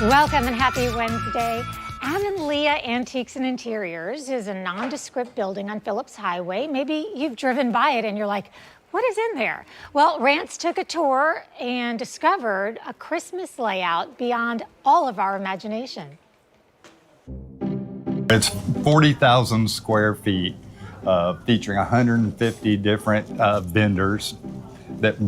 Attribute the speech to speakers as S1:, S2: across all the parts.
S1: Welcome and happy Wednesday. Avonlea Antiques and Interiors is a nondescript building on Phillips Highway. Maybe you've driven by it and you're like, what is in there? Well, Rance took a tour and discovered a Christmas layout beyond all of our imagination.
S2: It's 40,000 square feet, featuring 150 different vendors that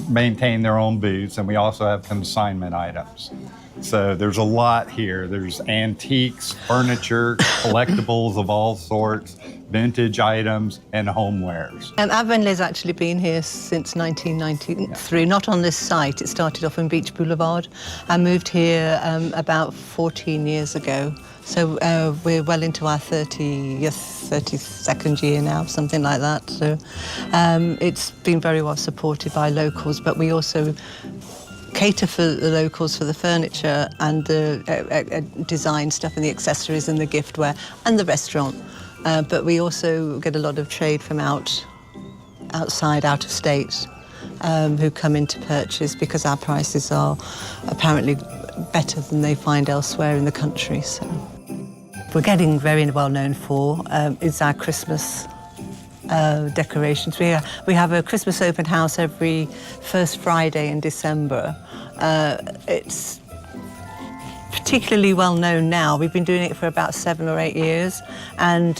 S2: maintain their own booths, and we also have consignment items. So there's a lot here. There's antiques, furniture, collectibles of all sorts, vintage items, and homewares.
S3: Avonlea's actually been here since 1993, not on this site. It started off on Beach Boulevard. I moved here about 14 years ago. So we're well into our 32nd year now, something like that. So it's been very well supported by locals, but we also cater for the locals for the furniture and the design stuff and the accessories and the giftware and the restaurant. But we also get a lot of trade from outside, out of state, who come in to purchase because our prices are apparently better than they find elsewhere in the country. So we're getting very well known for is our Christmas decorations. We have a Christmas open house every first Friday in December. It's particularly well known now. We've been doing it for about 7 or 8 years, and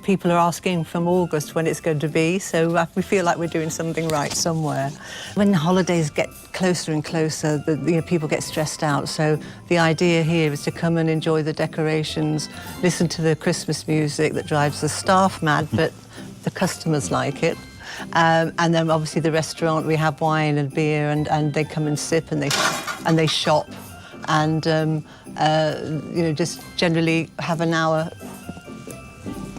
S3: people are asking from August when it's going to be, so we feel like we're doing something right somewhere. When the holidays get closer and closer, people get stressed out, so the idea here is to come and enjoy the decorations, listen to the Christmas music that drives the staff mad, but the customers like it. And then obviously the restaurant, we have wine and beer, and they come and sip and they shop, and just generally have an hour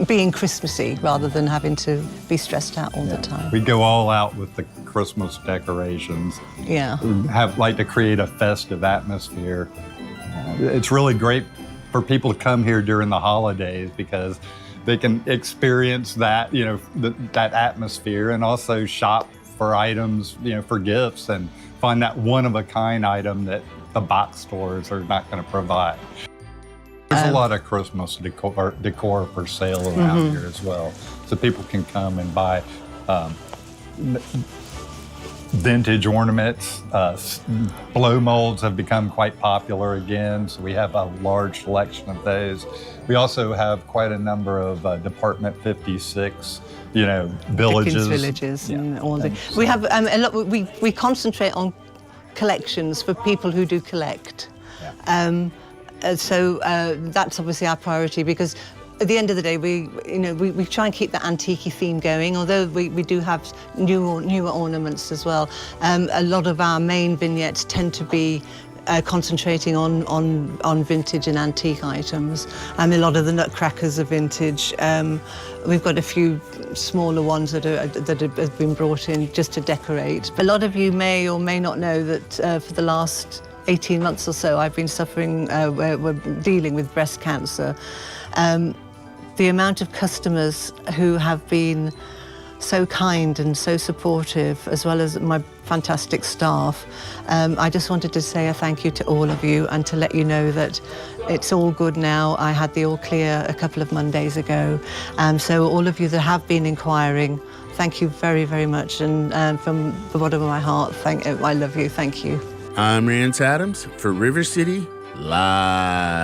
S3: being Christmassy rather than having to be stressed out all the time.
S2: We go all out with the Christmas decorations.
S3: Yeah.
S2: We like to create a festive atmosphere. It's really great for people to come here during the holidays because they can experience that, that atmosphere, and also shop for items, for gifts, and find that one-of-a-kind item that the box stores are not going to provide. There's a lot of Christmas decor for sale around here as well, so people can come and buy vintage ornaments. Blow molds have become quite popular again, so we have a large selection of those. We also have quite a number of Department 56, villages.
S3: Villages and all the. We have a lot. We concentrate on collections for people who do collect. Yeah. So that's obviously our priority, because at the end of the day, we try and keep the antique theme going, although we do have newer ornaments as well. A lot of our main vignettes tend to be concentrating on vintage and antique items. A lot of the nutcrackers are vintage. We've got a few smaller ones that have been brought in just to decorate. A lot of you may or may not know that for the last 18 months or so, I've been suffering, we're dealing with breast cancer. The amount of customers who have been so kind and so supportive, as well as my fantastic staff, I just wanted to say a thank you to all of you and to let you know that it's all good now. I had the all clear a couple of Mondays ago. So all of you that have been inquiring, thank you very, very much. And from the bottom of my heart, I love you, thank you.
S4: I'm Rance Adams for River City Live.